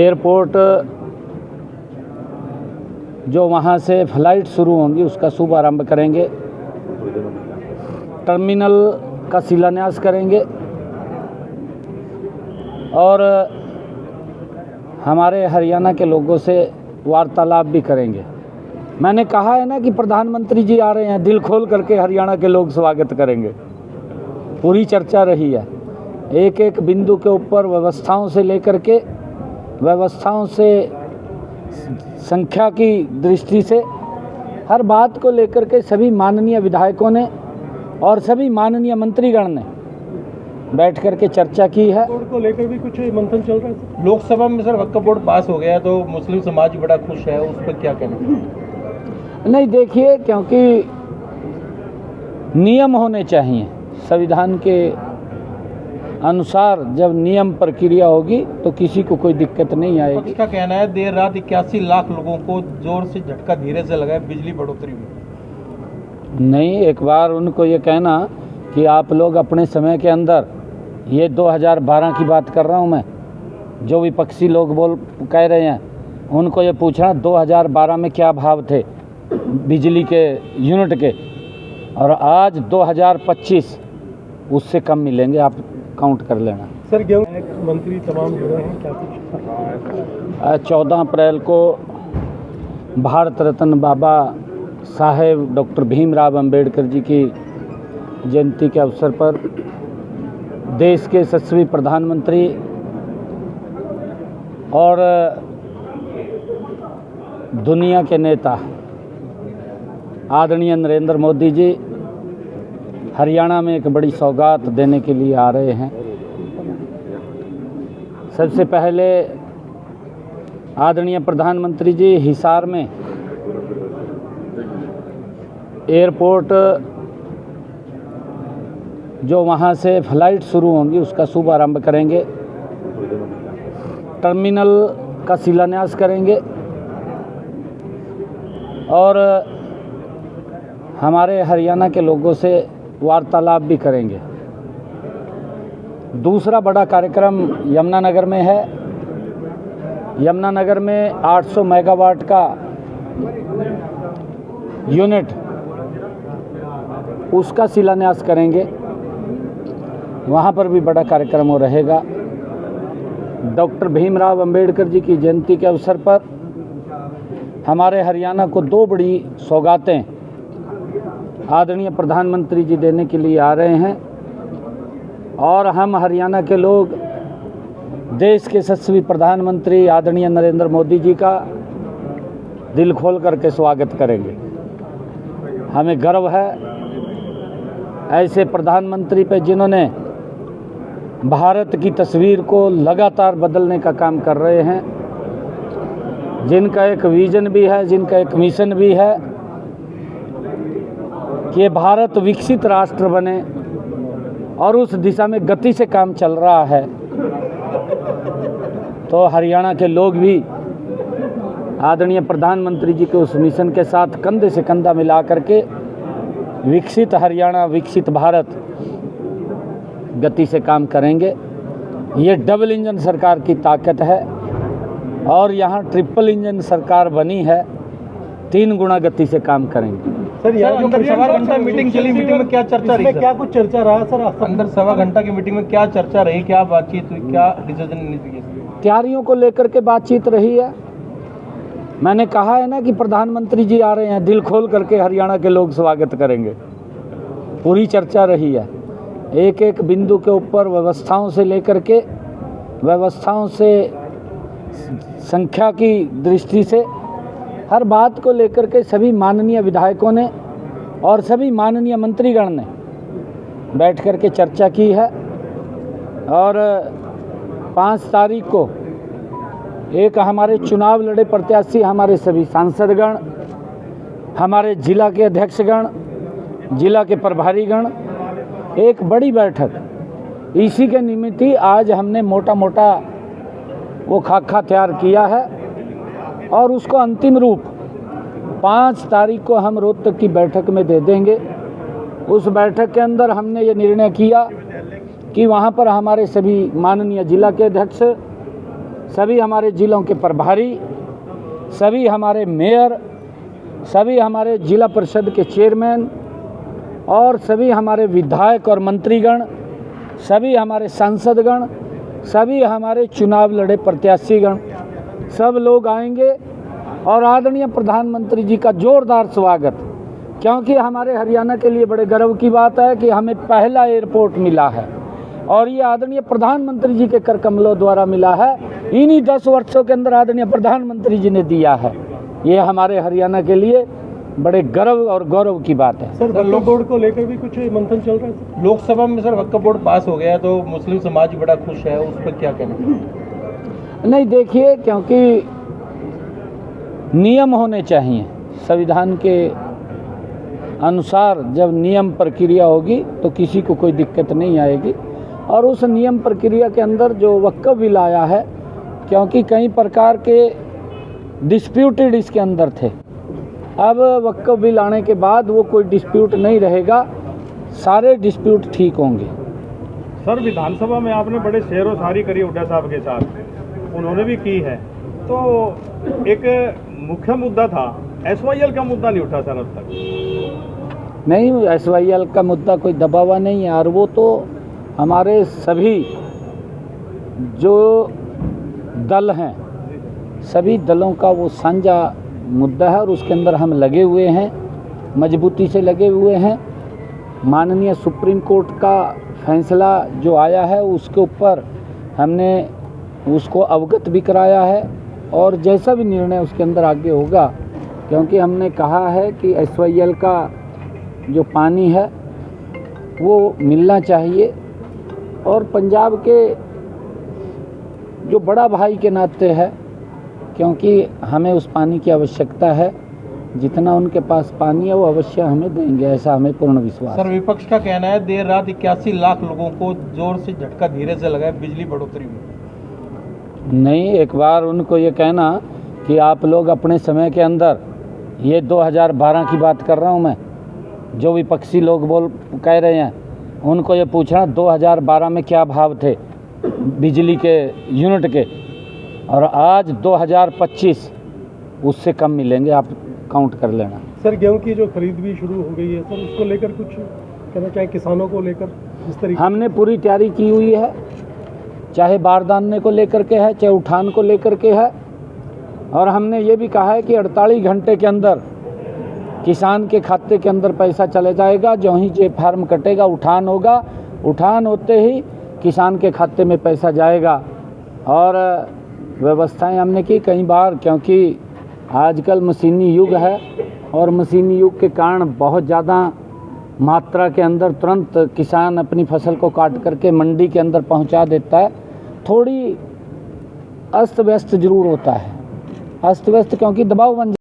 Airport जो वहाँ से फ़्लाइट शुरू होंगी उसका शुभारंभ करेंगे, टर्मिनल का शिलान्यास करेंगे और हमारे हरियाणा के लोगों से वार्तालाप भी करेंगे। मैंने कहा है ना कि प्रधानमंत्री जी आ रहे हैं, दिल खोल करके हरियाणा के लोग स्वागत करेंगे। पूरी चर्चा रही है, एक एक बिंदु के ऊपर व्यवस्थाओं से लेकर के व्यवस्थाओं से संख्या की दृष्टि से हर बात को लेकर के सभी माननीय विधायकों ने और सभी माननीय मंत्रीगण ने बैठ कर के चर्चा की है। बोर्ड को लेकर भी कुछ मंथन चल रहा है। लोकसभा में सर वक्फ बोर्ड पास हो गया तो मुस्लिम समाज बड़ा खुश है, उस पर क्या कहना? नहीं, देखिए, क्योंकि नियम होने चाहिए, संविधान के अनुसार जब नियम प्रक्रिया होगी तो किसी को कोई दिक्कत नहीं आएगी। का कहना है देर रात 81 लाख लोगों को जोर से झटका धीरे से लगा है बिजली बढ़ोतरी में। नहीं, एक बार उनको ये कहना कि आप लोग अपने समय के अंदर, ये 2012 की बात कर रहा हूँ मैं, जो विपक्षी लोग कह रहे हैं उनको ये पूछना 2012 में क्या भाव थे बिजली के यूनिट के, और आज 2025 उससे कम मिलेंगे, आप काउंट कर लेना। सर गेहूं मंत्री तमाम जुड़े हैं, क्या कुछ? 14 अप्रैल को भारत रत्न बाबा साहेब डॉक्टर भीमराव अंबेडकर जी की जयंती के अवसर पर देश के यशस्वी प्रधानमंत्री और दुनिया के नेता आदरणीय नरेंद्र मोदी जी हरियाणा में एक बड़ी सौगात देने के लिए आ रहे हैं। सबसे पहले आदरणीय प्रधानमंत्री जी हिसार में एयरपोर्ट जो वहाँ से फ़्लाइट शुरू होंगी उसका शुभारंभ करेंगे, टर्मिनल का शिलान्यास करेंगे और हमारे हरियाणा के लोगों से वार्तालाप भी करेंगे। दूसरा बड़ा कार्यक्रम यमुनानगर में है। यमुनानगर में 800 मेगावाट का यूनिट, उसका शिलान्यास करेंगे। वहाँ पर भी बड़ा कार्यक्रम हो रहेगा। डॉक्टर भीमराव अंबेडकर जी की जयंती के अवसर पर हमारे हरियाणा को दो बड़ी सौगातें आदरणीय प्रधानमंत्री जी देने के लिए आ रहे हैं और हम हरियाणा के लोग देश के यशस्वी प्रधानमंत्री आदरणीय नरेंद्र मोदी जी का दिल खोल करके स्वागत करेंगे। हमें गर्व है ऐसे प्रधानमंत्री पे जिन्होंने भारत की तस्वीर को लगातार बदलने का काम कर रहे हैं, जिनका एक विजन भी है, जिनका एक मिशन भी है कि भारत विकसित राष्ट्र बने, और उस दिशा में गति से काम चल रहा है। तो हरियाणा के लोग भी आदरणीय प्रधानमंत्री जी के उस मिशन के साथ कंधे से कंधा मिला करके विकसित हरियाणा, विकसित भारत गति से काम करेंगे। ये डबल इंजन सरकार की ताकत है और यहाँ ट्रिपल इंजन सरकार बनी है, 3 गुना गति से काम करेंगे। सर यहाँ जो सवा घंटा मीटिंग चली, मीटिंग में क्या चर्चा रही? क्या कुछ चर्चा रहा सर? अंदर सवा घंटा की मीटिंग में क्या चर्चा रही, क्या बातचीत हुई, क्या डिसीजन लिए? तैयारियों को लेकर के बातचीत रही है। मैंने कहा है ना कि प्रधानमंत्री जी आ रहे हैं, दिल खोल करके हरियाणा के लोग स्वागत करेंगे। पूरी चर्चा रही है, एक एक बिंदु के ऊपर व्यवस्थाओं से लेकर के व्यवस्थाओं से संख्या की दृष्टि से हर बात को लेकर के सभी माननीय विधायकों ने और सभी माननीय मंत्रीगण ने बैठ कर के चर्चा की है और 5 तारीख को एक हमारे चुनाव लड़े प्रत्याशी, हमारे सभी सांसदगण, हमारे जिला के अध्यक्षगण, जिला के प्रभारीगण, एक बड़ी बैठक इसी के निमित्त ही आज हमने मोटा मोटा वो खाका तैयार किया है और उसको अंतिम रूप 5 तारीख को हम रोहतक की बैठक में दे देंगे। उस बैठक के अंदर हमने ये निर्णय किया कि वहाँ पर हमारे सभी माननीय जिला के अध्यक्ष, सभी हमारे ज़िलों के प्रभारी, सभी हमारे मेयर, सभी हमारे जिला परिषद के चेयरमैन और सभी हमारे विधायक और मंत्रीगण, सभी हमारे सांसदगण, सभी हमारे चुनाव लड़े प्रत्याशीगण, सब लोग आएंगे और आदरणीय प्रधानमंत्री जी का जोरदार स्वागत, क्योंकि हमारे हरियाणा के लिए बड़े गर्व की बात है कि हमें पहला एयरपोर्ट मिला है और ये आदरणीय प्रधानमंत्री जी के कर कमलों द्वारा मिला है। इन्हीं 10 वर्षों के अंदर आदरणीय प्रधानमंत्री जी ने दिया है। ये हमारे हरियाणा के लिए बड़े गर्व और गौरव की बात है। सर, वक्फ बोर्ड को लेकर भी कुछ मंथन चल रहा है? लोकसभा में सर वक्फ बोर्ड पास हो गया तो मुस्लिम समाज बड़ा खुश है, उस पर क्या कहना? नहीं, देखिए, क्योंकि नियम होने चाहिए। संविधान के अनुसार जब नियम प्रक्रिया होगी तो किसी को कोई दिक्कत नहीं आएगी। और उस नियम प्रक्रिया के अंदर जो वक्फ बिल आया है, क्योंकि कई प्रकार के डिस्प्यूटेड इसके अंदर थे, अब वक्फ बिल आने के बाद वो कोई डिस्प्यूट नहीं रहेगा, सारे डिस्प्यूट ठीक होंगे। सर, विधानसभा में आपने बड़े शेर व शायरी करी हुड्डा साहब के साथ, उन्होंने भी की है, तो एक मुख्य मुद्दा था, SYL का मुद्दा नहीं उठा सर अब तक। नहीं, SYL का मुद्दा कोई दबा हुआ नहीं है और वो तो हमारे सभी जो दल हैं, सभी दलों का वो साझा मुद्दा है और उसके अंदर हम लगे हुए हैं, मजबूती से लगे हुए हैं। माननीय सुप्रीम कोर्ट का फैसला जो आया है उसके ऊपर हमने उसको अवगत भी कराया है और जैसा भी निर्णय उसके अंदर आगे होगा, क्योंकि हमने कहा है कि SYL का जो पानी है वो मिलना चाहिए और पंजाब के जो बड़ा भाई के नाते है, क्योंकि हमें उस पानी की आवश्यकता है, जितना उनके पास पानी है वो अवश्य हमें देंगे, ऐसा हमें पूर्ण विश्वास है। सर, विपक्ष का कहना है देर रात 81 लाख लोगों को जोर से झटका धीरे से लगा है बिजली बढ़ोतरी में। नहीं, एक बार उनको ये कहना कि आप लोग अपने समय के अंदर, ये 2012 की बात कर रहा हूँ मैं, जो विपक्षी लोग कह रहे हैं, उनको ये पूछना 2012 में क्या भाव थे बिजली के यूनिट के और आज 2025 उससे कम मिलेंगे, आप काउंट कर लेना। सर, गेहूं की जो खरीद भी शुरू हो गई है सर, उसको लेकर कुछ कहना चाहें किसानों को लेकर? इस तरीके हमने पूरी तैयारी की हुई है, चाहे बारदाने को लेकर के है, चाहे उठान को लेकर के है, और हमने ये भी कहा है कि 48 घंटे के अंदर किसान के खाते के अंदर पैसा चले जाएगा। जो ही जे फार्म कटेगा, उठान होगा, उठान होते ही किसान के खाते में पैसा जाएगा। और व्यवस्थाएं हमने की कई बार, क्योंकि आजकल मशीनी युग है और मशीनी युग के कारण बहुत ज़्यादा मात्रा के अंदर तुरंत किसान अपनी फसल को काट करके मंडी के अंदर पहुंचा देता है। थोड़ी अस्त व्यस्त ज़रूर होता है, अस्त व्यस्त क्योंकि दबाव बन